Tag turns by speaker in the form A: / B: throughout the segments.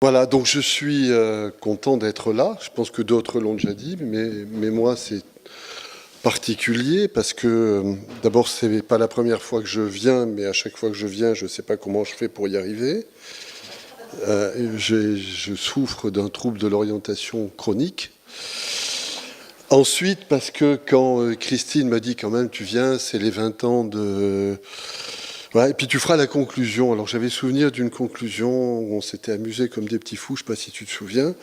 A: Voilà, donc je suis content d'être là. Je pense que d'autres l'ont déjà dit, mais moi, c'est particulier parce que d'abord, c'est pas la première fois que je viens, mais à chaque fois que je viens, je ne sais pas comment je fais pour y arriver. Je souffre d'un trouble de l'orientation chronique. Ensuite, parce que quand Christine m'a dit quand même, tu viens, c'est les 20 ans de... Ouais, et puis tu feras la conclusion. Alors j'avais souvenir d'une conclusion où on s'était amusé comme des petits fous, je ne sais pas si tu te souviens.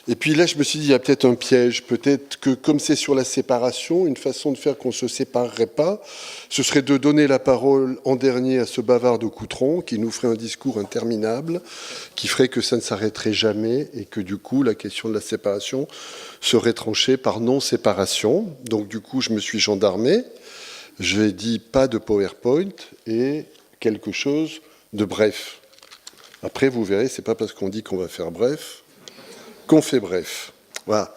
A: Et puis là, je me suis dit, il y a peut-être un piège. Peut-être que comme c'est sur la séparation, une façon de faire qu'on ne se séparerait pas, ce serait de donner la parole en dernier à ce bavard de Coutron qui nous ferait un discours interminable, qui ferait que ça ne s'arrêterait jamais et que du coup, la question de la séparation serait tranchée par non-séparation. Donc du coup, je me suis gendarmé. J'ai dit pas de PowerPoint et quelque chose de bref. Après, vous verrez, c'est pas parce qu'on dit qu'on va faire bref qu'on fait bref. Voilà.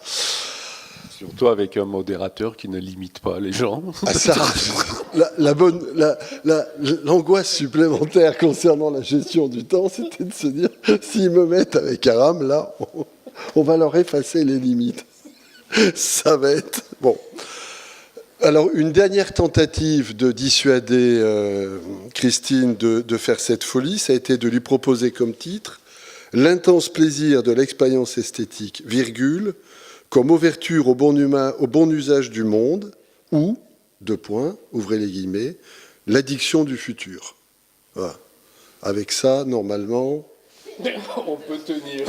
B: Surtout avec un modérateur qui ne limite pas les gens.
A: Ah, ça, l'angoisse supplémentaire concernant la gestion du temps, c'était de se dire, s'ils me mettent avec Aram, là, on va leur effacer les limites. Ça va être... Bon. Alors, une dernière tentative de dissuader Christine de faire cette folie, ça a été de lui proposer comme titre « L'intense plaisir de l'expérience esthétique, virgule, comme ouverture au bon usage du monde, ou, deux points, ouvrez les guillemets, l'addiction du futur. » Voilà. Avec ça, normalement...
B: On peut tenir.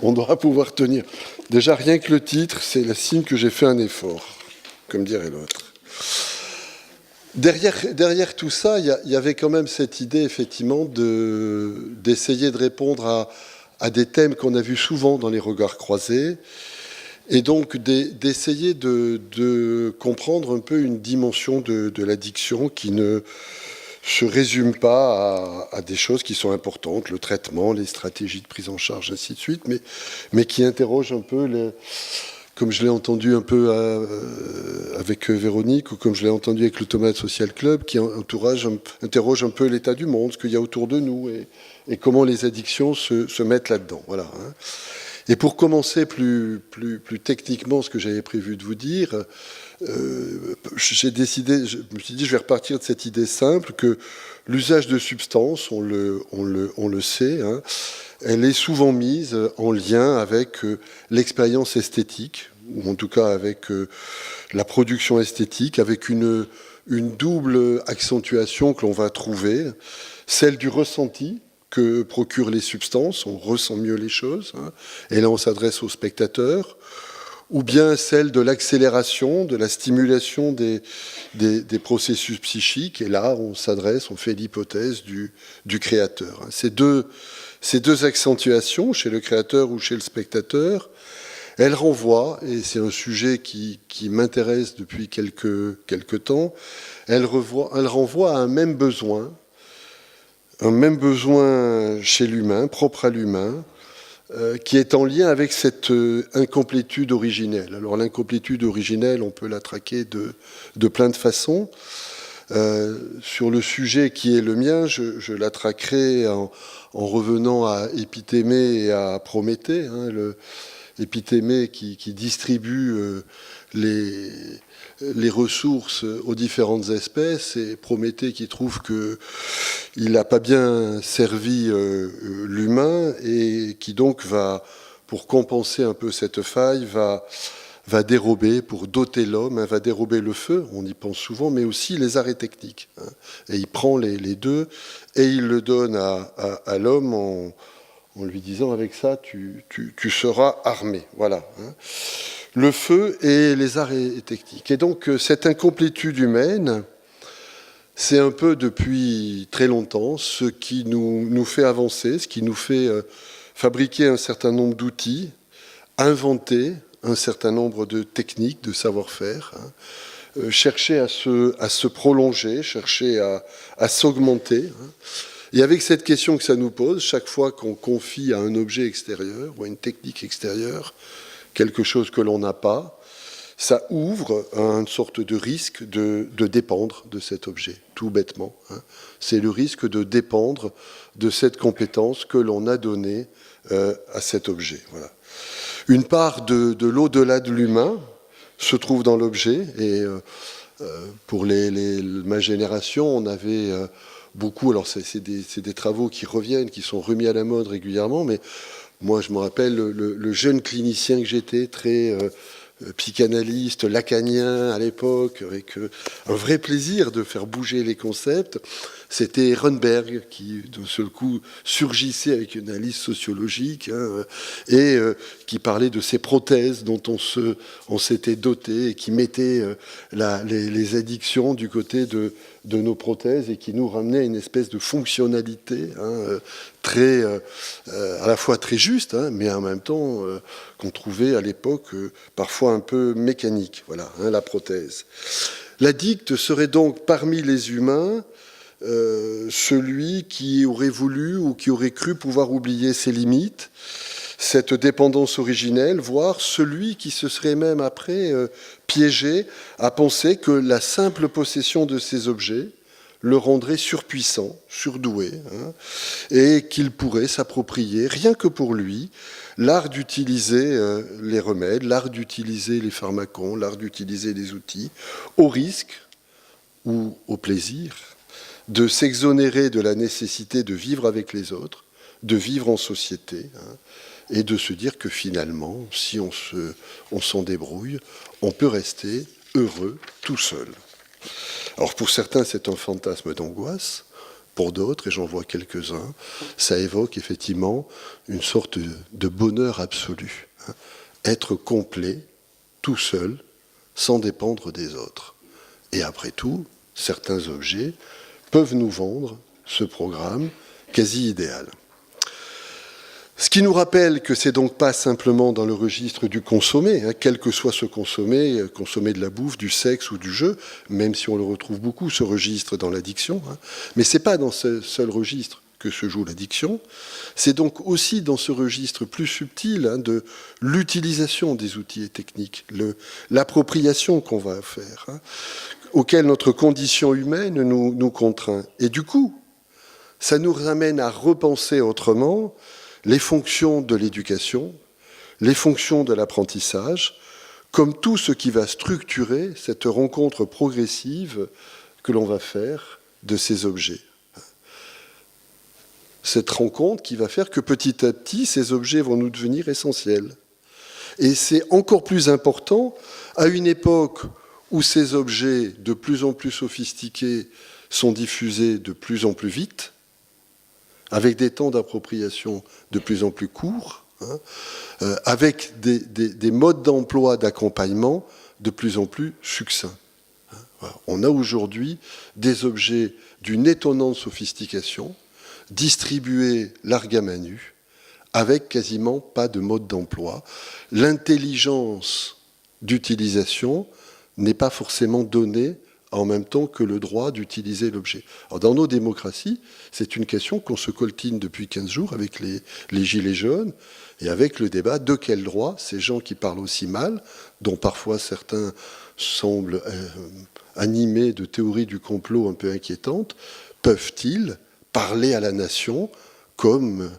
A: On doit pouvoir tenir. Déjà, rien que le titre, c'est le signe que j'ai fait un effort, comme dirait l'autre. Derrière tout ça, il y avait quand même cette idée, effectivement, d'essayer de répondre à des thèmes qu'on a vus souvent dans les regards croisés, et donc d'essayer de comprendre un peu une dimension de l'addiction qui ne se résume pas à des choses qui sont importantes, le traitement, les stratégies de prise en charge, ainsi de suite, mais qui interrogent un peu comme je l'ai entendu un peu avec Véronique, ou comme je l'ai entendu avec le Tomate Social Club, qui interroge un peu l'état du monde, ce qu'il y a autour de nous, et comment les addictions se mettent là-dedans. Voilà, hein. Et pour commencer plus techniquement ce que j'avais prévu de vous dire, je me suis dit, je vais repartir de cette idée simple que l'usage de substances, on le sait, hein, elle est souvent mise en lien avec l'expérience esthétique, ou en tout cas avec la production esthétique, avec une double accentuation que l'on va trouver, celle du ressenti que procurent les substances, on ressent mieux les choses, hein, et là on s'adresse aux spectateurs, ou bien celle de l'accélération, de la stimulation des processus psychiques, et là on fait l'hypothèse du créateur. Ces deux accentuations, chez le créateur ou chez le spectateur, elles renvoient, et c'est un sujet qui m'intéresse depuis quelque temps, elles renvoient à un même besoin chez l'humain, propre à l'humain, qui est en lien avec cette incomplétude originelle. Alors l'incomplétude originelle, on peut la traquer de plein de façons. Sur le sujet qui est le mien, je la traquerai en revenant à Épithémée et à Prométhée, hein, Épithémée qui distribue les ressources aux différentes espèces, et Prométhée qui trouve qu'il n'a pas bien servi l'humain, et qui donc va, pour compenser un peu cette faille, va dérober, pour doter l'homme, hein, va dérober le feu, on y pense souvent, mais aussi les arrêts techniques. Hein. Et il prend les deux, et il le donne à l'homme en lui disant, avec ça, tu seras armé. Voilà. Hein. Le feu et les arrêts techniques. Et donc, cette incomplétude humaine, c'est un peu depuis très longtemps ce qui nous fait avancer, ce qui nous fait fabriquer un certain nombre d'outils, inventer un certain nombre de techniques, de savoir-faire, hein, chercher à se prolonger, chercher à s'augmenter. Hein. Et avec cette question que ça nous pose, chaque fois qu'on confie à un objet extérieur ou à une technique extérieure quelque chose que l'on n'a pas, ça ouvre une sorte de risque de dépendre de cet objet, tout bêtement. Hein. C'est le risque de dépendre de cette compétence que l'on a donnée à cet objet. Voilà. Une part de l'au-delà de l'humain se trouve dans l'objet, et pour ma génération, on avait beaucoup, alors c'est des travaux qui reviennent, qui sont remis à la mode régulièrement, mais moi je me rappelle le jeune clinicien que j'étais, très psychanalyste, lacanien à l'époque, avec un vrai plaisir de faire bouger les concepts. C'était Ehrenberg qui, d'un seul coup, surgissait avec une analyse sociologique et qui parlait de ces prothèses dont on s'était doté et qui mettait les addictions du côté de nos prothèses et qui nous ramenait à une espèce de fonctionnalité très, à la fois très juste, mais en même temps qu'on trouvait à l'époque parfois un peu mécanique. Voilà, la prothèse. L'addict serait donc parmi les humains celui qui aurait voulu ou qui aurait cru pouvoir oublier ses limites, cette dépendance originelle, voire celui qui se serait même après piégé à penser que la simple possession de ces objets le rendrait surpuissant, surdoué, et qu'il pourrait s'approprier, rien que pour lui, l'art d'utiliser les remèdes, l'art d'utiliser les pharmacons, l'art d'utiliser les outils, au risque ou au plaisir de s'exonérer de la nécessité de vivre avec les autres, de vivre en société, et de se dire que finalement, si on s'en débrouille, on peut rester heureux tout seul. Alors pour certains, c'est un fantasme d'angoisse. Pour d'autres, et j'en vois quelques-uns, ça évoque effectivement une sorte de bonheur absolu. Être complet, tout seul, sans dépendre des autres. Et après tout, certains objets peuvent nous vendre ce programme quasi idéal. Ce qui nous rappelle que c'est donc pas simplement dans le registre du consommé, quel que soit ce consommé de la bouffe, du sexe ou du jeu, même si on le retrouve beaucoup, ce registre dans l'addiction, mais c'est pas dans ce seul registre que se joue l'addiction, c'est donc aussi dans ce registre plus subtil de l'utilisation des outils et techniques, l'appropriation qu'on va faire, auquel notre condition humaine nous contraint. Et du coup, ça nous ramène à repenser autrement les fonctions de l'éducation, les fonctions de l'apprentissage, comme tout ce qui va structurer cette rencontre progressive que l'on va faire de ces objets. Cette rencontre qui va faire que petit à petit, ces objets vont nous devenir essentiels. Et c'est encore plus important à une époque où ces objets de plus en plus sophistiqués sont diffusés de plus en plus vite, avec des temps d'appropriation de plus en plus courts, avec des modes d'emploi, d'accompagnement de plus en plus succincts. Voilà. On a aujourd'hui des objets d'une étonnante sophistication, distribués larga manu, avec quasiment pas de mode d'emploi. L'intelligence d'utilisation n'est pas forcément donnée en même temps que le droit d'utiliser l'objet. Alors dans nos démocraties, c'est une question qu'on se coltine depuis 15 jours avec les gilets jaunes et avec le débat de quel droit ces gens qui parlent aussi mal, dont parfois certains semblent animés de théories du complot un peu inquiétantes, peuvent-ils parler à la nation comme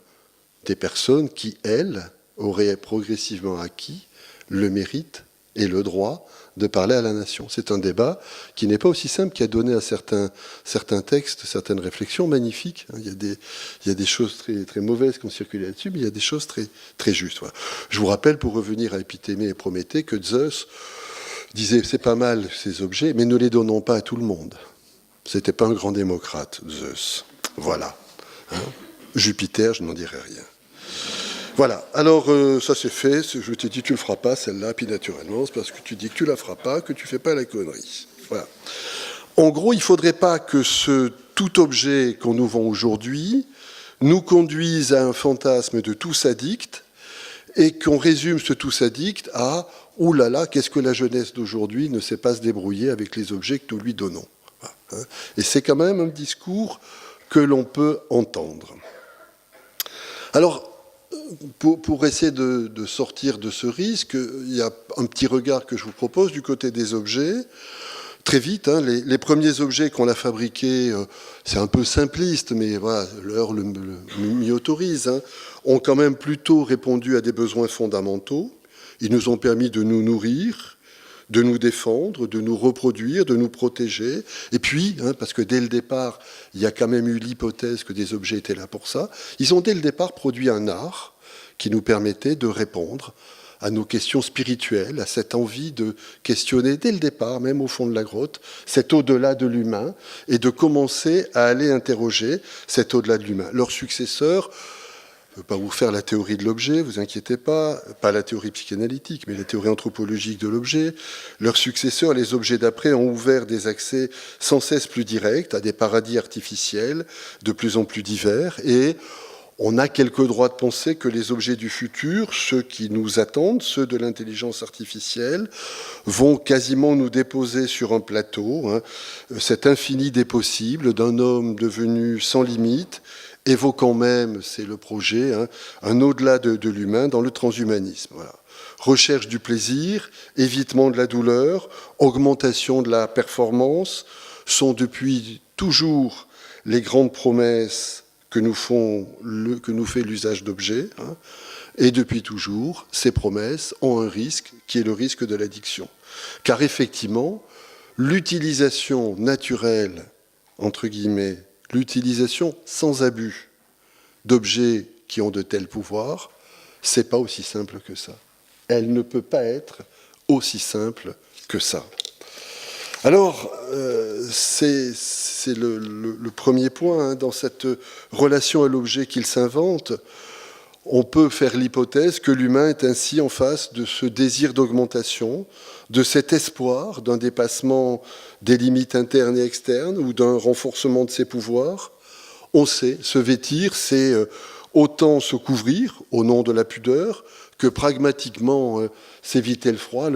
A: des personnes qui, elles, auraient progressivement acquis le mérite et le droit de parler à la nation. C'est un débat qui n'est pas aussi simple, qui a donné à certains textes, certaines réflexions magnifiques. Il y a des choses très, très mauvaises qui ont circulé là-dessus, mais il y a des choses très, très justes. Voilà. Je vous rappelle, pour revenir à Épithémée et Prométhée, que Zeus disait « c'est pas mal ces objets, mais ne les donnons pas à tout le monde ». C'était pas un grand démocrate, Zeus. Voilà. Jupiter, je n'en dirai rien. Voilà, alors ça c'est fait, je t'ai dit tu ne le feras pas celle-là, puis naturellement c'est parce que tu dis que tu la feras pas, que tu fais pas la connerie. Voilà. En gros, il ne faudrait pas que ce tout objet qu'on nous vend aujourd'hui nous conduise à un fantasme de tous addicts et qu'on résume ce tous addict à « Ouh là là, qu'est-ce que la jeunesse d'aujourd'hui ne sait pas se débrouiller avec les objets que nous lui donnons ». Voilà. Et c'est quand même un discours que l'on peut entendre. Alors, pour essayer de sortir de ce risque, il y a un petit regard que je vous propose du côté des objets. très vite, hein, les premiers objets qu'on a fabriqués, c'est un peu simpliste, mais voilà, l'heure m'y autorise, hein, ont quand même plutôt répondu à des besoins fondamentaux. Ils nous ont permis de nous nourrir, de nous défendre, de nous reproduire, de nous protéger. Et puis, hein, parce que dès le départ, il y a quand même eu l'hypothèse que des objets étaient là pour ça, ils ont dès le départ produit un art qui nous permettait de répondre à nos questions spirituelles, à cette envie de questionner dès le départ, même au fond de la grotte, cet au-delà de l'humain, et de commencer à aller interroger cet au-delà de l'humain. Leurs successeurs, je ne veux pas vous faire la théorie de l'objet, vous inquiétez pas la théorie psychanalytique, mais la théorie anthropologique de l'objet. Leurs successeurs, les objets d'après, ont ouvert des accès sans cesse plus directs à des paradis artificiels, de plus en plus divers, et on a quelques droits de penser que les objets du futur, ceux qui nous attendent, ceux de l'intelligence artificielle, vont quasiment nous déposer sur un plateau, hein, cet infini des possibles d'un homme devenu sans limite, évoquant même, c'est le projet, hein, un au-delà de l'humain dans le transhumanisme. Voilà. Recherche du plaisir, évitement de la douleur, augmentation de la performance sont depuis toujours les grandes promesses que nous fait l'usage d'objets. Hein, et depuis toujours, ces promesses ont un risque qui est le risque de l'addiction. Car effectivement, l'utilisation naturelle, entre guillemets, l'utilisation sans abus d'objets qui ont de tels pouvoirs, c'est pas aussi simple que ça. Elle ne peut pas être aussi simple que ça. Alors, c'est le premier point, hein, dans cette relation à l'objet qu'il s'invente. On peut faire l'hypothèse que l'humain est ainsi en face de ce désir d'augmentation, de cet espoir d'un dépassement des limites internes et externes ou d'un renforcement de ses pouvoirs. On sait, se vêtir, c'est autant se couvrir au nom de la pudeur que pragmatiquement s'éviter le froid.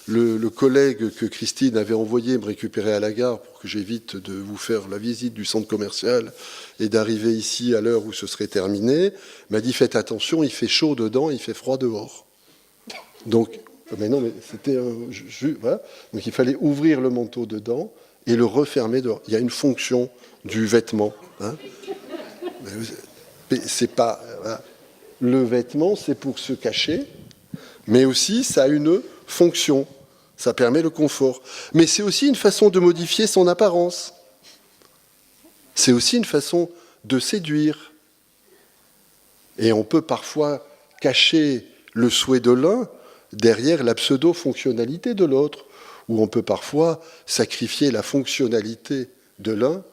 A: Le collègue que Christine avait envoyé me récupérer à la gare pour que j'évite de vous faire la visite du centre commercial et d'arriver ici à l'heure où ce serait terminé, m'a dit faites attention, il fait chaud dedans, il fait froid dehors. Donc, mais non, mais c'était voilà. Donc il fallait ouvrir le manteau dedans et le refermer dehors. Il y a une fonction du vêtement. Hein. Mais c'est pas voilà. Le vêtement, c'est pour se cacher, mais aussi ça a une fonction. Ça permet le confort. Mais c'est aussi une façon de modifier son apparence. C'est aussi une façon de séduire. Et on peut parfois cacher le souhait de l'un derrière la pseudo-fonctionnalité de l'autre, ou on peut parfois sacrifier la fonctionnalité de l'un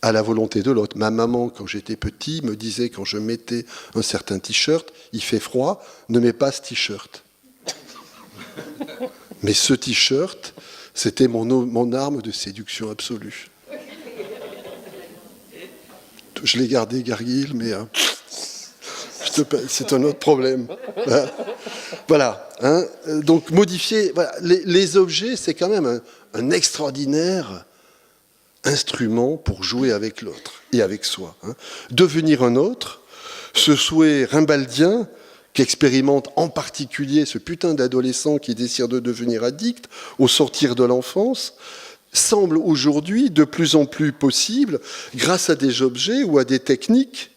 A: à la volonté de l'autre. Ma maman, quand j'étais petit, me disait, quand je mettais un certain t-shirt, il fait froid, ne mets pas ce t-shirt. Mais ce t-shirt, c'était mon arme de séduction absolue. Je l'ai gardé, Garguil, mais c'est un autre problème. Voilà. Hein, donc modifier... Voilà, les objets, c'est quand même un extraordinaire instrument pour jouer avec l'autre et avec soi. Hein. Devenir un autre, ce souhait rimbaldien qu'expérimente en particulier ce putain d'adolescent qui décide de devenir addict au sortir de l'enfance, semble aujourd'hui de plus en plus possible grâce à des objets ou à des techniques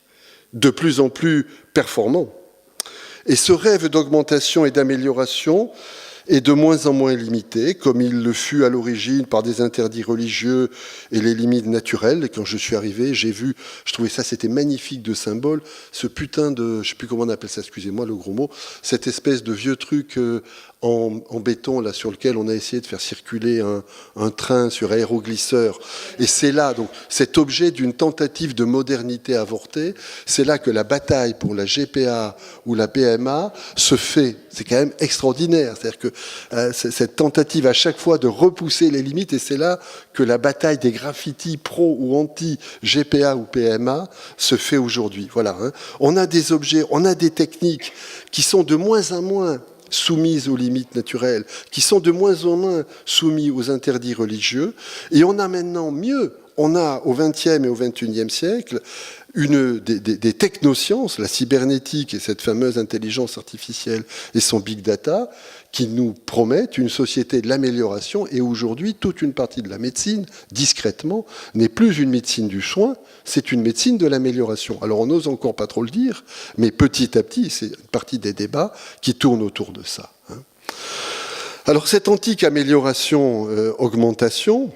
A: de plus en plus performants. Et ce rêve d'augmentation et d'amélioration est de moins en moins limité, comme il le fut à l'origine par des interdits religieux et les limites naturelles. Et quand je suis arrivé, j'ai vu, je trouvais ça, c'était magnifique de symbole, ce putain de, je ne sais plus comment on appelle ça, excusez-moi le gros mot, cette espèce de vieux truc en béton là sur lequel on a essayé de faire circuler un train sur aéroglisseur. Et c'est là, donc, cet objet d'une tentative de modernité avortée, c'est là que la bataille pour la GPA ou la PMA se fait. C'est quand même extraordinaire. C'est-à-dire que cette tentative à chaque fois de repousser les limites, et c'est là que la bataille des graffitis pro ou anti GPA ou PMA se fait aujourd'hui. Voilà. Hein. On a des objets, on a des techniques qui sont de moins en moins soumises aux limites naturelles, qui sont de moins en moins soumises aux interdits religieux, et on a maintenant mieux, on a au XXe et au XXIe siècle des technosciences, la cybernétique et cette fameuse intelligence artificielle et son big data, qui nous promettent une société de l'amélioration. Et aujourd'hui, toute une partie de la médecine, discrètement, n'est plus une médecine du soin, c'est une médecine de l'amélioration. Alors on n'ose encore pas trop le dire, mais petit à petit, c'est une partie des débats qui tournent autour de ça. Alors cette antique amélioration, augmentation,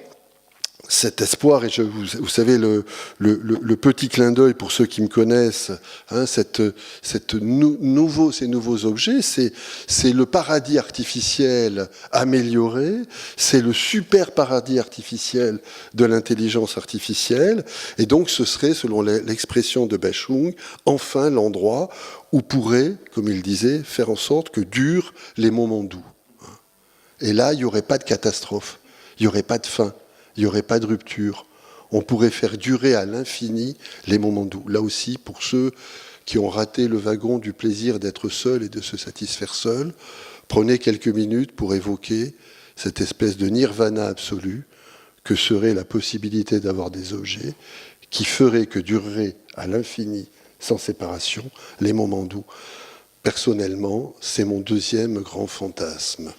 A: cet espoir, et vous savez, le petit clin d'œil pour ceux qui me connaissent, hein, ces nouveaux objets, c'est le paradis artificiel amélioré, c'est le super paradis artificiel de l'intelligence artificielle, et donc ce serait, selon l'expression de Bashung, enfin l'endroit où pourrait, comme il disait, faire en sorte que durent les moments doux. Et là, il n'y aurait pas de catastrophe, il n'y aurait pas de fin. Il n'y aurait pas de rupture. On pourrait faire durer à l'infini les moments doux. Là aussi, pour ceux qui ont raté le wagon du plaisir d'être seul et de se satisfaire seul, prenez quelques minutes pour évoquer cette espèce de nirvana absolu que serait la possibilité d'avoir des objets qui feraient que dureraient à l'infini, sans séparation, les moments doux. Personnellement, c'est mon deuxième grand fantasme.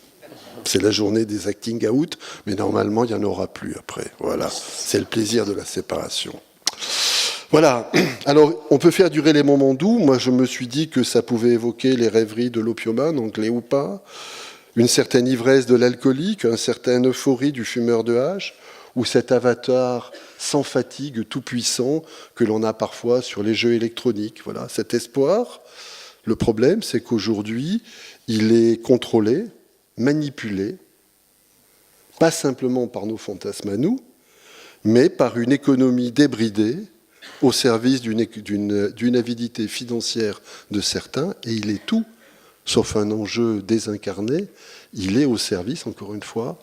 A: C'est la journée des acting out, mais normalement, il n'y en aura plus après. Voilà, c'est le plaisir de la séparation. Voilà, alors on peut faire durer les moments doux. Moi, je me suis dit que ça pouvait évoquer les rêveries de l'opiumane, anglais ou pas, une certaine ivresse de l'alcoolique, une certaine euphorie du fumeur de hache, ou cet avatar sans fatigue, tout-puissant, que l'on a parfois sur les jeux électroniques. Voilà, cet espoir. Le problème, c'est qu'aujourd'hui, il est contrôlé, manipulé, pas simplement par nos fantasmes à nous, mais par une économie débridée au service d'une avidité financière de certains, et il est tout, sauf un enjeu désincarné, il est au service, encore une fois,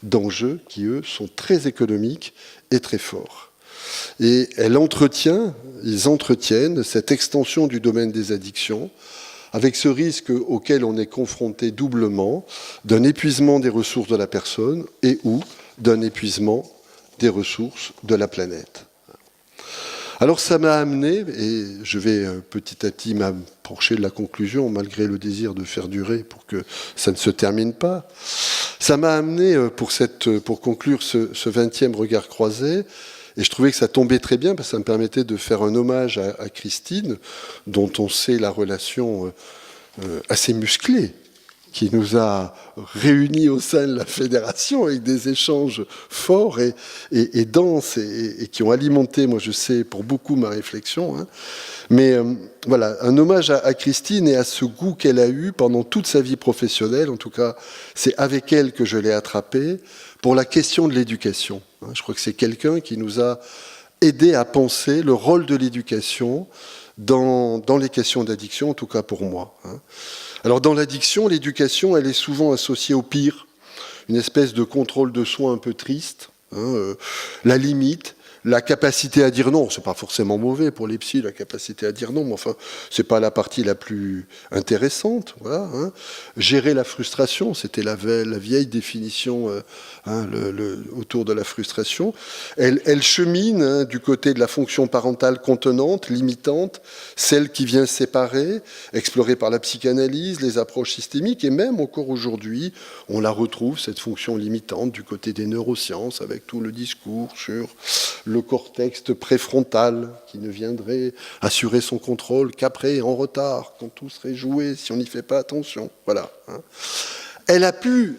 A: d'enjeux qui, eux, sont très économiques et très forts. Et ils entretiennent cette extension du domaine des addictions, avec ce risque auquel on est confronté doublement d'un épuisement des ressources de la personne et ou d'un épuisement des ressources de la planète. Alors ça m'a amené, et je vais petit à petit m'approcher de la conclusion, malgré le désir de faire durer pour que ça ne se termine pas, ça m'a amené pour conclure ce 20e regard croisé. Et je trouvais que ça tombait très bien parce que ça me permettait de faire un hommage à Christine, dont on sait la relation assez musclée, qui nous a réunis au sein de la fédération avec des échanges forts et denses et qui ont alimenté, moi je sais, pour beaucoup ma réflexion. Hein. Mais voilà, un hommage à Christine et à ce goût qu'elle a eu pendant toute sa vie professionnelle. En tout cas, c'est avec elle que je l'ai attrapé pour la question de l'éducation. Je crois que c'est quelqu'un qui nous a aidé à penser le rôle de l'éducation dans les questions d'addiction, en tout cas pour moi. Alors dans l'addiction, l'éducation, elle est souvent associée au pire, une espèce de contrôle de soi un peu triste, la limite, la capacité à dire non. C'est pas forcément mauvais pour les psys, la capacité à dire non, mais enfin, c'est pas la partie la plus intéressante. Voilà, hein. Gérer la frustration, c'était la vieille définition autour de la frustration. Elle chemine du côté de la fonction parentale contenante, limitante, celle qui vient séparer, explorée par la psychanalyse, les approches systémiques, et même encore aujourd'hui, on la retrouve, cette fonction limitante, du côté des neurosciences, avec tout le discours sur le cortex préfrontal qui ne viendrait assurer son contrôle qu'après, en retard, quand tout serait joué, si on n'y fait pas attention. Voilà. Elle a pu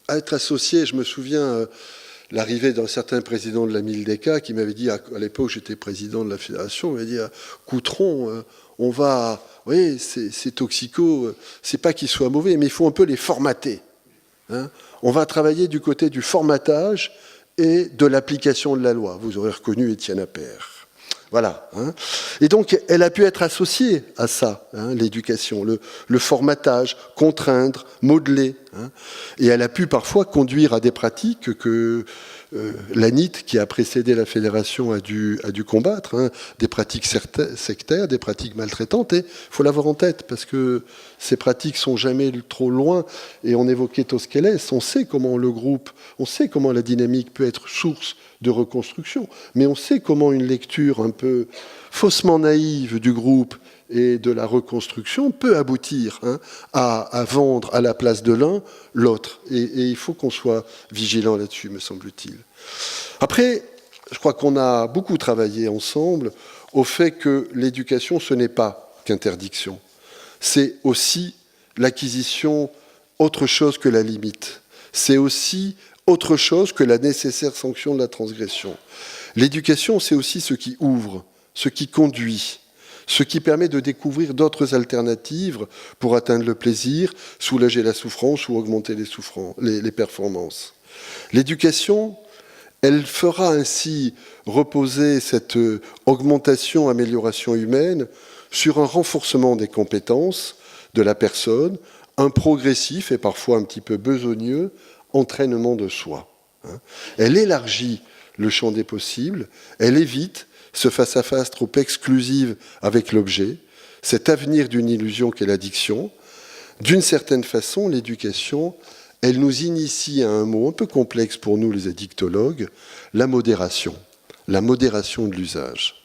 A: être associée, je me souviens, l'arrivée d'un certain président de la Mildeka qui m'avait dit, à l'époque j'étais président de la fédération, il m'avait dit, Coutron, on va, oui, ces toxicos, c'est pas qu'ils soient mauvais, mais il faut un peu les formater. Hein. On va travailler du côté du formatage et de l'application de la loi. Vous aurez reconnu Étienne Appert. Voilà. Hein. Et donc, elle a pu être associée à ça, hein, l'éducation, le formatage, contraindre, modeler. hein. Et elle a pu parfois conduire à des pratiques que l'ANIT, qui a précédé la fédération, a dû combattre, hein, des pratiques sectaires, des pratiques maltraitantes, et il faut l'avoir en tête, parce que ces pratiques sont jamais trop loin, et on évoquait Tosquelles, on sait comment le groupe, on sait comment la dynamique peut être source de reconstruction, mais on sait comment une lecture un peu faussement naïve du groupe et de la reconstruction peut aboutir, hein, à vendre à la place de l'un l'autre. Et il faut qu'on soit vigilant là-dessus, me semble-t-il. Après, je crois qu'on a beaucoup travaillé ensemble au fait que l'éducation, ce n'est pas qu'interdiction. C'est aussi l'acquisition autre chose que la limite. C'est aussi autre chose que la nécessaire sanction de la transgression. L'éducation, c'est aussi ce qui ouvre, ce qui conduit, ce qui permet de découvrir d'autres alternatives pour atteindre le plaisir, soulager la souffrance ou augmenter les performances. L'éducation, elle fera ainsi reposer cette augmentation, amélioration humaine sur un renforcement des compétences de la personne, un progressif et parfois un petit peu besogneux entraînement de soi. Elle élargit le champ des possibles, elle évite ce face-à-face trop exclusif avec l'objet, cet avenir d'une illusion qu'est l'addiction. D'une certaine façon, l'éducation, elle nous initie à un mot un peu complexe pour nous les addictologues, la modération de l'usage.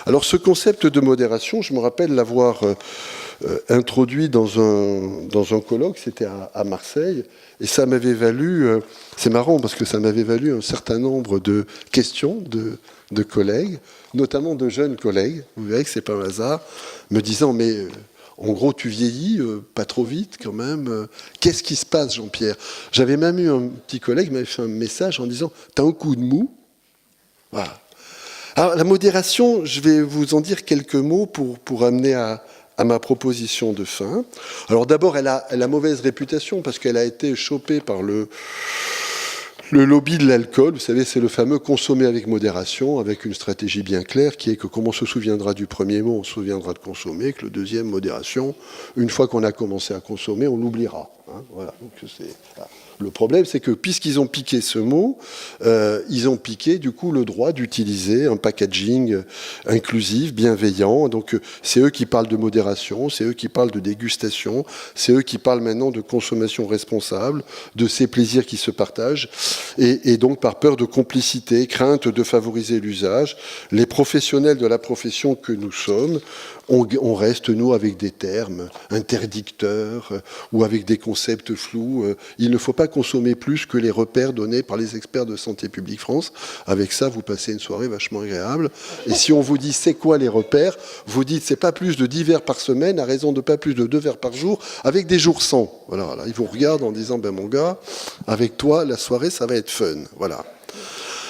A: Alors ce concept de modération, je me rappelle l'avoir introduit dans un colloque, c'était à Marseille, et ça m'avait valu, c'est marrant parce que ça m'avait valu un certain nombre de questions de collègues, notamment de jeunes collègues, vous verrez que c'est pas un hasard, me disant mais en gros tu vieillis, pas trop vite quand même, qu'est-ce qui se passe Jean-Pierre? J'avais même eu un petit collègue qui m'avait fait un message en disant t'as un coup de mou? Voilà. Alors la modération, je vais vous en dire quelques mots pour amener à ma proposition de fin. Alors d'abord, elle a mauvaise réputation parce qu'elle a été chopée par le lobby de l'alcool. Vous savez, c'est le fameux consommer avec modération, avec une stratégie bien claire qui est que comme on se souviendra du premier mot, on se souviendra de consommer, que le deuxième, modération, une fois qu'on a commencé à consommer, on l'oubliera. Hein, voilà. Donc voilà. Le problème, c'est que puisqu'ils ont piqué ce mot, ils ont piqué du coup le droit d'utiliser un packaging inclusif, bienveillant. Donc c'est eux qui parlent de modération, c'est eux qui parlent de dégustation, c'est eux qui parlent maintenant de consommation responsable, de ces plaisirs qui se partagent. Et donc par peur de complicité, crainte de favoriser l'usage, les professionnels de la profession que nous sommes, on reste, nous, avec des termes interdicteurs ou avec des concepts flous. Il ne faut pas consommer plus que les repères donnés par les experts de Santé publique France. Avec ça, vous passez une soirée vachement agréable. Et si on vous dit c'est quoi les repères, vous dites c'est pas plus de 10 verres par semaine à raison de pas plus de 2 verres par jour avec des jours sans. Voilà, là, ils vous regardent en disant ben mon gars, avec toi, la soirée, ça va être fun. Voilà.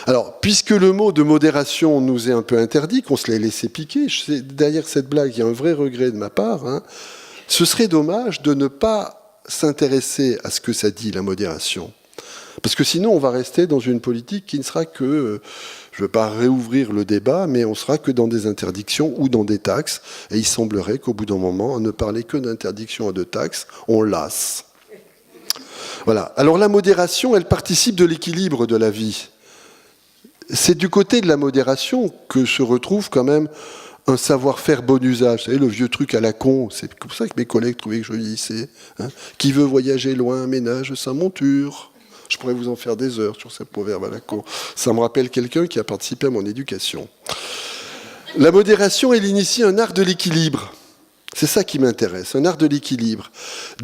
A: Alors, puisque le mot de modération nous est un peu interdit, qu'on se l'ait laissé piquer, derrière cette blague, il y a un vrai regret de ma part, hein, ce serait dommage de ne pas s'intéresser à ce que ça dit, la modération. Parce que sinon, on va rester dans une politique qui ne sera que, je ne veux pas réouvrir le débat, mais on sera que dans des interdictions ou dans des taxes. Et il semblerait qu'au bout d'un moment, à ne parler que d'interdictions et de taxes, on lasse. Voilà. Alors la modération, elle participe de l'équilibre de la vie. C'est du côté de la modération que se retrouve quand même un savoir-faire bon usage. Vous savez, le vieux truc à la con, c'est pour ça que mes collègues trouvaient que je vieillissais. Hein. Qui veut voyager loin, ménage sa monture. Je pourrais vous en faire des heures sur ce proverbe à la con. Ça me rappelle quelqu'un qui a participé à mon éducation. La modération, elle initie un art de l'équilibre. C'est ça qui m'intéresse, un art de l'équilibre.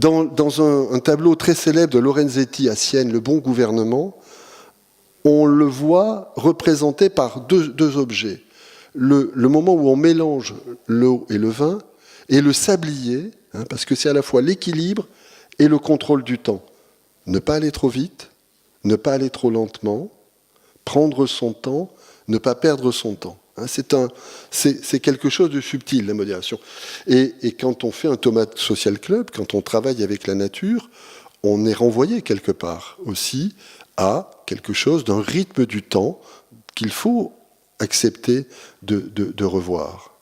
A: Dans un tableau très célèbre de Lorenzetti à Sienne, Le bon gouvernement, on le voit représenté par deux objets. Le moment où on mélange l'eau et le vin, et le sablier, hein, parce que c'est à la fois l'équilibre et le contrôle du temps. Ne pas aller trop vite, ne pas aller trop lentement, prendre son temps, ne pas perdre son temps. Hein, c'est quelque chose de subtil, la modération. Et quand on fait un Tomate Social Club, quand on travaille avec la nature, on est renvoyé quelque part aussi à quelque chose d'un rythme du temps qu'il faut accepter de revoir.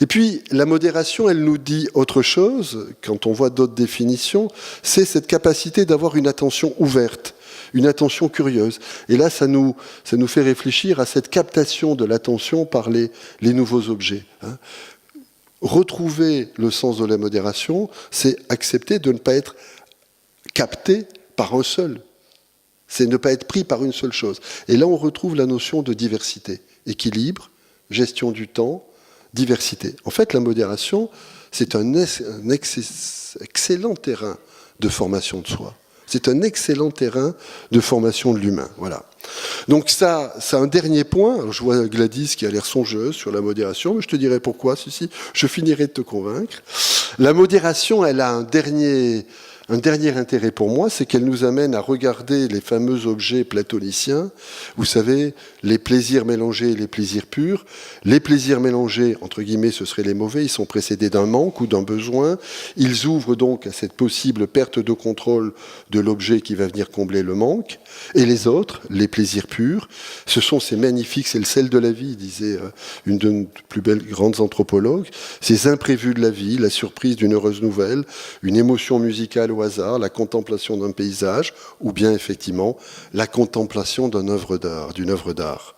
A: Et puis, la modération, elle nous dit autre chose, quand on voit d'autres définitions, c'est cette capacité d'avoir une attention ouverte, une attention curieuse. Et là, ça nous fait réfléchir à cette captation de l'attention par les nouveaux objets. Retrouver le sens de la modération, c'est accepter de ne pas être capté par un seul. C'est ne pas être pris par une seule chose. Et là, on retrouve la notion de diversité, équilibre, gestion du temps, diversité. En fait, la modération, c'est un excellent terrain de formation de soi. C'est un excellent terrain de formation de l'humain. Voilà. Donc ça, c'est un dernier point. Alors, je vois Gladys qui a l'air songeuse sur la modération, mais je te dirai pourquoi, je finirai de te convaincre. La modération, elle a un dernier intérêt pour moi, c'est qu'elle nous amène à regarder les fameux objets platoniciens. Vous savez, les plaisirs mélangés et les plaisirs purs. Les plaisirs mélangés, entre guillemets, ce seraient les mauvais. Ils sont précédés d'un manque ou d'un besoin. Ils ouvrent donc à cette possible perte de contrôle de l'objet qui va venir combler le manque. Et les autres, les plaisirs purs, ce sont ces magnifiques, c'est le sel de la vie, disait une de nos plus belles grandes anthropologues, ces imprévus de la vie, la surprise d'une heureuse nouvelle, une émotion musicale au hasard, la contemplation d'un paysage, ou bien effectivement la contemplation d'une œuvre d'art.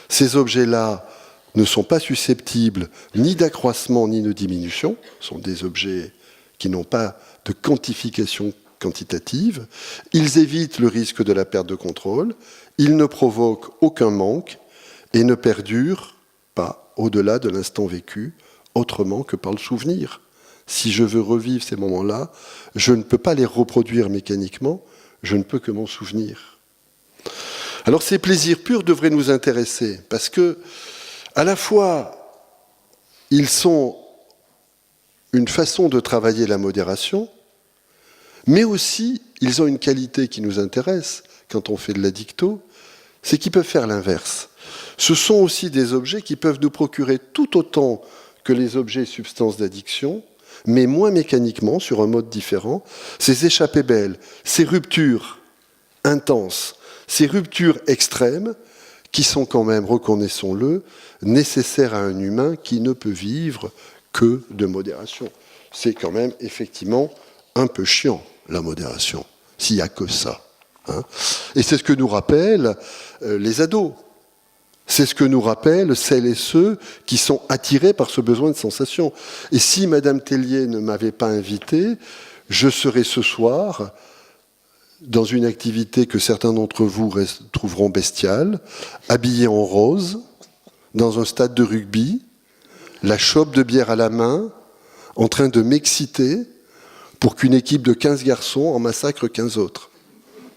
A: Ces objets-là ne sont pas susceptibles ni d'accroissement ni de diminution, ce sont des objets qui n'ont pas de quantification quantitative, ils évitent le risque de la perte de contrôle, ils ne provoquent aucun manque et ne perdurent pas au-delà de l'instant vécu, autrement que par le souvenir. Si je veux revivre ces moments-là, je ne peux pas les reproduire mécaniquement, je ne peux que m'en souvenir. Alors ces plaisirs purs devraient nous intéresser, parce que, à la fois, ils sont une façon de travailler la modération, mais aussi, ils ont une qualité qui nous intéresse quand on fait de la dicto, c'est qu'ils peuvent faire l'inverse. Ce sont aussi des objets qui peuvent nous procurer tout autant que les objets substances d'addiction, mais moins mécaniquement, sur un mode différent, ces échappées belles, ces ruptures intenses, ces ruptures extrêmes, qui sont quand même, reconnaissons-le, nécessaires à un humain qui ne peut vivre que de modération. C'est quand même effectivement un peu chiant, la modération, s'il n'y a que ça. Et c'est ce que nous rappellent les ados. C'est ce que nous rappellent celles et ceux qui sont attirés par ce besoin de sensation. Et si Madame Tellier ne m'avait pas invité, je serais ce soir dans une activité que certains d'entre vous trouveront bestiale, habillé en rose, dans un stade de rugby, la chope de bière à la main, en train de m'exciter pour qu'une équipe de 15 garçons en massacre 15 autres.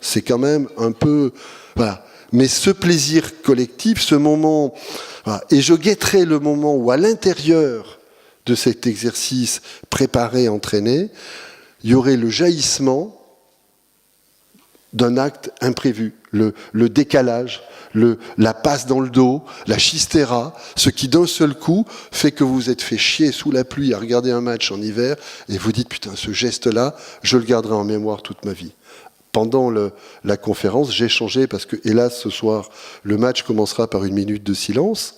A: C'est quand même un peu... Voilà. Mais ce plaisir collectif, ce moment... Voilà. Et je guetterai le moment où, à l'intérieur de cet exercice préparé, entraîné, il y aurait le jaillissement d'un acte imprévu, le décalage, la passe dans le dos, la chistera, ce qui d'un seul coup fait que vous vous êtes fait chier sous la pluie à regarder un match en hiver et vous dites putain ce geste-là, je le garderai en mémoire toute ma vie. Pendant la conférence, j'ai changé parce que hélas ce soir le match commencera par une minute de silence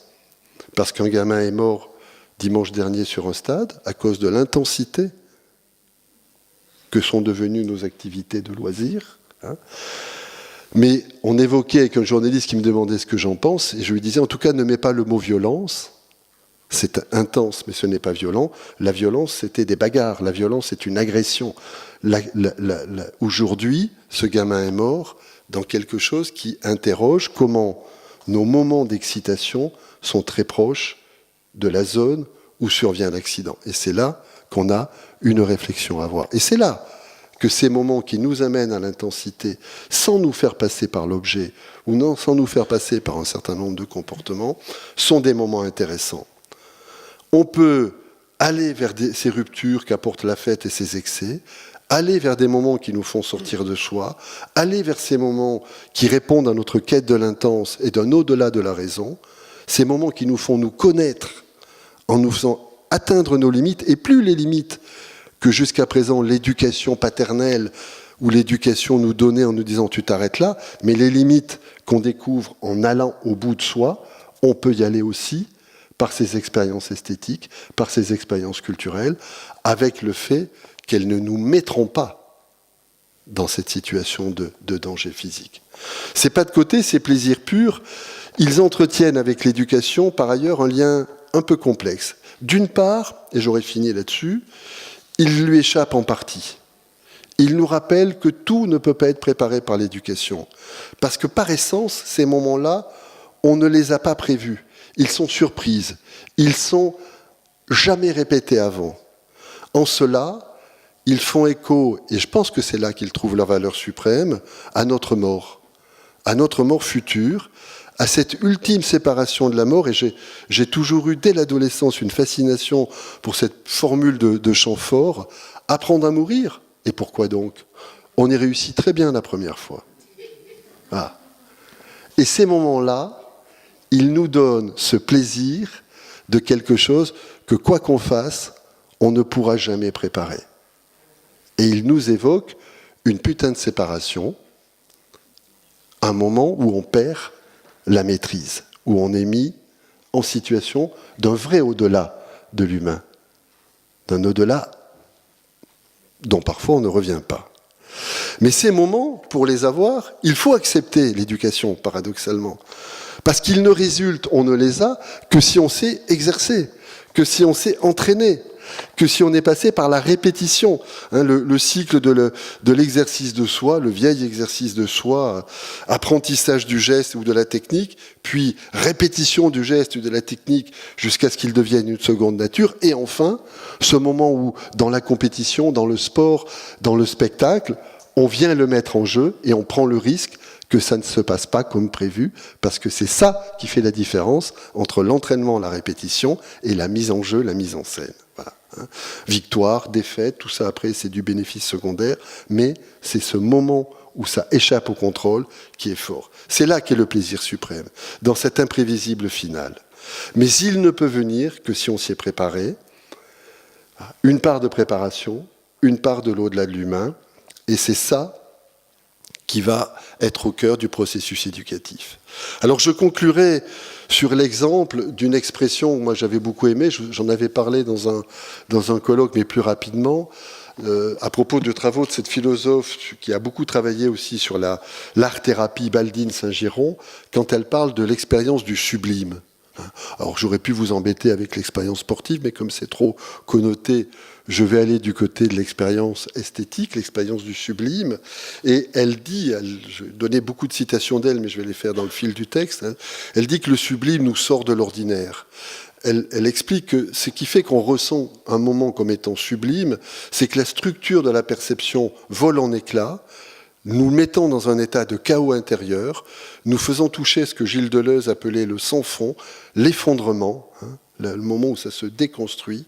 A: parce qu'un gamin est mort dimanche dernier sur un stade à cause de l'intensité que sont devenues nos activités de loisirs. Mais on évoquait avec un journaliste qui me demandait ce que j'en pense, et je lui disais, en tout cas, ne mets pas le mot violence, c'est intense, mais ce n'est pas violent. La violence, c'était des bagarres, la violence, c'est une agression. Aujourd'hui, ce gamin est mort dans quelque chose qui interroge comment nos moments d'excitation sont très proches de la zone où survient l'accident. Et c'est là qu'on a une réflexion à avoir. Et c'est là que ces moments qui nous amènent à l'intensité, sans nous faire passer par l'objet, ou non, sans nous faire passer par un certain nombre de comportements, sont des moments intéressants. On peut aller vers ces ruptures qu'apporte la fête et ses excès, aller vers des moments qui nous font sortir de soi, aller vers ces moments qui répondent à notre quête de l'intense et d'un au-delà de la raison, ces moments qui nous font nous connaître en nous faisant atteindre nos limites, et plus les limites que jusqu'à présent l'éducation paternelle ou l'éducation nous donnait en nous disant tu t'arrêtes là, mais les limites qu'on découvre en allant au bout de soi, on peut y aller aussi par ces expériences esthétiques, par ces expériences culturelles, avec le fait qu'elles ne nous mettront pas dans cette situation de danger physique. Ces pas de côté, ces plaisirs purs, ils entretiennent avec l'éducation, par ailleurs, un lien un peu complexe. D'une part, et j'aurais fini là-dessus, ils lui échappent en partie. Ils nous rappellent que tout ne peut pas être préparé par l'éducation. Parce que par essence, ces moments-là, on ne les a pas prévus. Ils sont surprises. Ils sont jamais répétés avant. En cela, ils font écho, et je pense que c'est là qu'ils trouvent leur valeur suprême, à notre mort future, à cette ultime séparation de la mort. Et j'ai toujours eu, dès l'adolescence, une fascination pour cette formule de Chamfort, apprendre à mourir. Et pourquoi donc? On y réussit très bien la première fois. Ah. Et ces moments-là, ils nous donnent ce plaisir de quelque chose que, quoi qu'on fasse, on ne pourra jamais préparer. Et ils nous évoquent une putain de séparation, un moment où on perd la maîtrise, où on est mis en situation d'un vrai au-delà de l'humain, d'un au-delà dont parfois on ne revient pas. Mais ces moments, pour les avoir, il faut accepter l'éducation, paradoxalement. Parce qu'ils ne résultent, on ne les a, que si on s'est exercé, que si on s'est entraîné, que si on est passé par la répétition. Le cycle de l'exercice de soi, le vieil exercice de soi, apprentissage du geste ou de la technique, puis répétition du geste ou de la technique jusqu'à ce qu'il devienne une seconde nature, et enfin, ce moment où, dans la compétition, dans le sport, dans le spectacle, on vient le mettre en jeu et on prend le risque que ça ne se passe pas comme prévu, parce que c'est ça qui fait la différence entre l'entraînement, la répétition, et la mise en jeu, la mise en scène. Voilà. Victoire, défaite, tout ça après c'est du bénéfice secondaire, mais c'est ce moment où ça échappe au contrôle qui est fort. C'est là qu'est le plaisir suprême, dans cet imprévisible final. Mais il ne peut venir que si on s'y est préparé, une part de préparation, une part de l'au-delà de l'humain, et c'est ça qui va être au cœur du processus éducatif. Alors je conclurai sur l'exemple d'une expression que moi j'avais beaucoup aimée, j'en avais parlé dans un colloque, mais plus rapidement, à propos de travaux de cette philosophe qui a beaucoup travaillé aussi sur l'art-thérapie, Baldine Saint-Giron, quand elle parle de l'expérience du sublime. Alors j'aurais pu vous embêter avec l'expérience sportive, mais comme c'est trop connoté, je vais aller du côté de l'expérience esthétique, l'expérience du sublime. Et elle dit, je donnais beaucoup de citations d'elle, mais je vais les faire dans le fil du texte, elle dit que le sublime nous sort de l'ordinaire. Elle explique que ce qui fait qu'on ressent un moment comme étant sublime, c'est que la structure de la perception vole en éclats, nous mettant dans un état de chaos intérieur, nous faisant toucher ce que Gilles Deleuze appelait le sans-fond, l'effondrement, le moment où ça se déconstruit,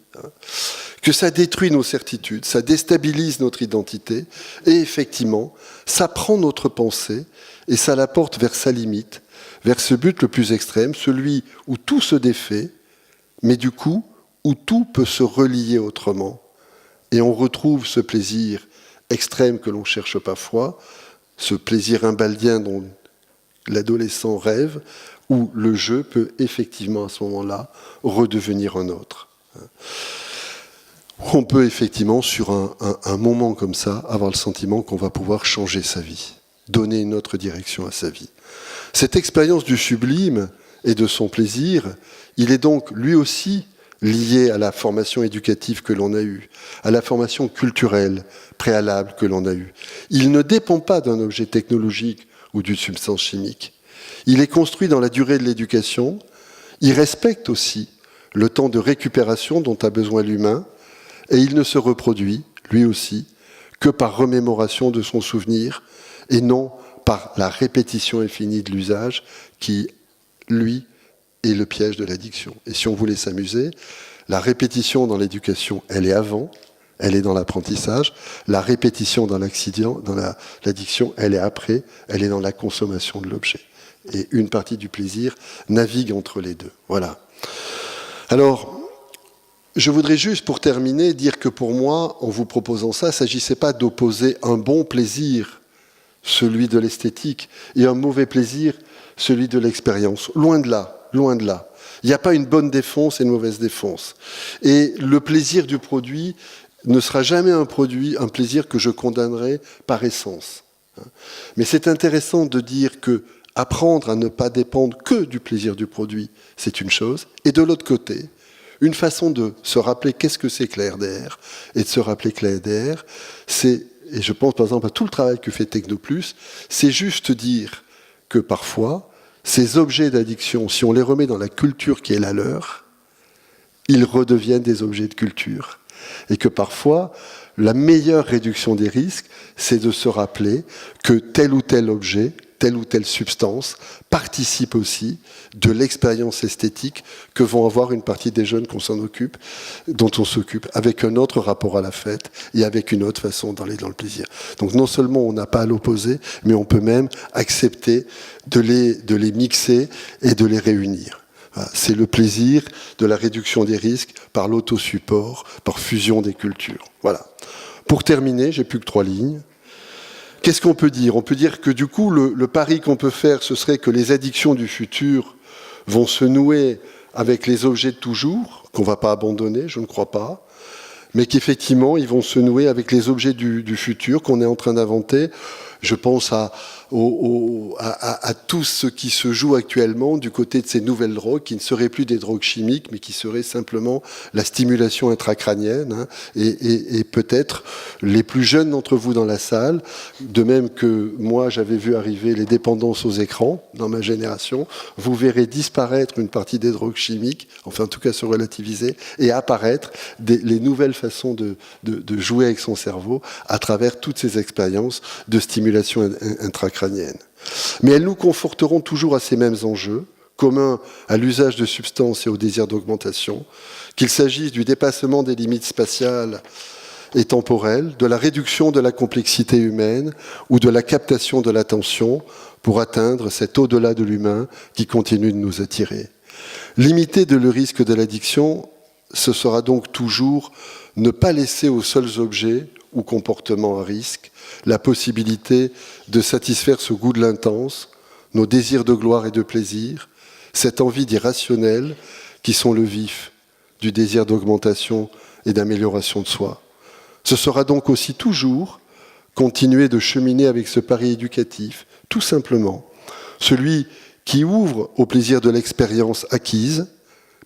A: que ça détruit nos certitudes, ça déstabilise notre identité, et effectivement, ça prend notre pensée et ça la porte vers sa limite, vers ce but le plus extrême, celui où tout se défait, mais du coup, où tout peut se relier autrement. Et on retrouve ce plaisir extrême que l'on cherche parfois, ce plaisir imbaldien dont l'adolescent rêve, où le jeu peut effectivement à ce moment-là redevenir un autre. On peut effectivement, sur un moment comme ça, avoir le sentiment qu'on va pouvoir changer sa vie, donner une autre direction à sa vie. Cette expérience du sublime et de son plaisir, il est donc lui aussi lié à la formation éducative que l'on a eue, à la formation culturelle préalable que l'on a eue. Il ne dépend pas d'un objet technologique ou d'une substance chimique. Il est construit dans la durée de l'éducation. Il respecte aussi le temps de récupération dont a besoin l'humain, et il ne se reproduit, lui aussi, que par remémoration de son souvenir, et non par la répétition infinie de l'usage qui, lui, est le piège de l'addiction. Et si on voulait s'amuser, la répétition dans l'éducation, elle est avant, elle est dans l'apprentissage. La répétition dans l'addiction, elle est après, elle est dans la consommation de l'objet. Et une partie du plaisir navigue entre les deux. Voilà. Alors, je voudrais juste, pour terminer, dire que pour moi, en vous proposant ça, il ne s'agissait pas d'opposer un bon plaisir, celui de l'esthétique, et un mauvais plaisir, celui de l'expérience. Loin de là. loin de là. Il n'y a pas une bonne défense et une mauvaise défense. Et le plaisir du produit ne sera jamais un plaisir que je condamnerai par essence. Mais c'est intéressant de dire que apprendre à ne pas dépendre que du plaisir du produit, c'est une chose. Et de l'autre côté, une façon de se rappeler qu'est-ce que c'est que la RDR, et de se rappeler que la RDR, c'est, et je pense par exemple à tout le travail que fait Technoplus, c'est juste dire que parfois, ces objets d'addiction, si on les remet dans la culture qui est la leur, ils redeviennent des objets de culture. Et que parfois, la meilleure réduction des risques, c'est de se rappeler que tel ou tel objet, telle ou telle substance participe aussi de l'expérience esthétique que vont avoir une partie des jeunes dont on s'occupe, avec un autre rapport à la fête et avec une autre façon d'aller dans le plaisir. Donc non seulement on n'a pas à l'opposer, mais on peut même accepter de les mixer et de les réunir. C'est le plaisir de la réduction des risques par l'autosupport, par fusion des cultures. Voilà. Pour terminer, j'ai plus que 3 lignes. Qu'est-ce qu'on peut dire ? On peut dire que du coup, le pari qu'on peut faire, ce serait que les addictions du futur vont se nouer avec les objets de toujours, qu'on ne va pas abandonner, je ne crois pas, mais qu'effectivement, ils vont se nouer avec les objets du futur qu'on est en train d'inventer. Je pense à tout ce qui se joue actuellement du côté de ces nouvelles drogues, qui ne seraient plus des drogues chimiques, mais qui seraient simplement la stimulation intracrânienne. Hein, et peut-être les plus jeunes d'entre vous dans la salle, de même que moi j'avais vu arriver les dépendances aux écrans dans ma génération, vous verrez disparaître une partie des drogues chimiques, enfin en tout cas se relativiser, et apparaître les nouvelles façons de jouer avec son cerveau à travers toutes ces expériences de stimulation intracrânienne. Mais elles nous conforteront toujours à ces mêmes enjeux, communs à l'usage de substances et au désir d'augmentation, qu'il s'agisse du dépassement des limites spatiales et temporelles, de la réduction de la complexité humaine ou de la captation de l'attention pour atteindre cet au-delà de l'humain qui continue de nous attirer. Limiter le risque de l'addiction, ce sera donc toujours ne pas laisser aux seuls objets ou comportements à risque la possibilité de satisfaire ce goût de l'intense, nos désirs de gloire et de plaisir, cette envie d'irrationnel qui sont le vif du désir d'augmentation et d'amélioration de soi. Ce sera donc aussi toujours continuer de cheminer avec ce pari éducatif, tout simplement, celui qui ouvre au plaisir de l'expérience acquise,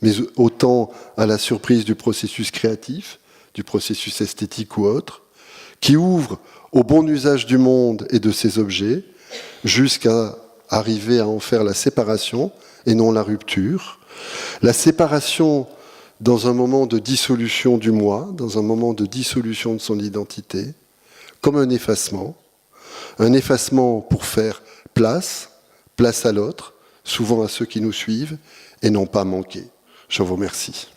A: mais autant à la surprise du processus créatif, du processus esthétique ou autre, qui ouvre au bon usage du monde et de ses objets, jusqu'à arriver à en faire la séparation et non la rupture. La séparation dans un moment de dissolution du moi, dans un moment de dissolution de son identité, comme un effacement pour faire place à l'autre, souvent à ceux qui nous suivent, et non pas manquer. Je vous remercie.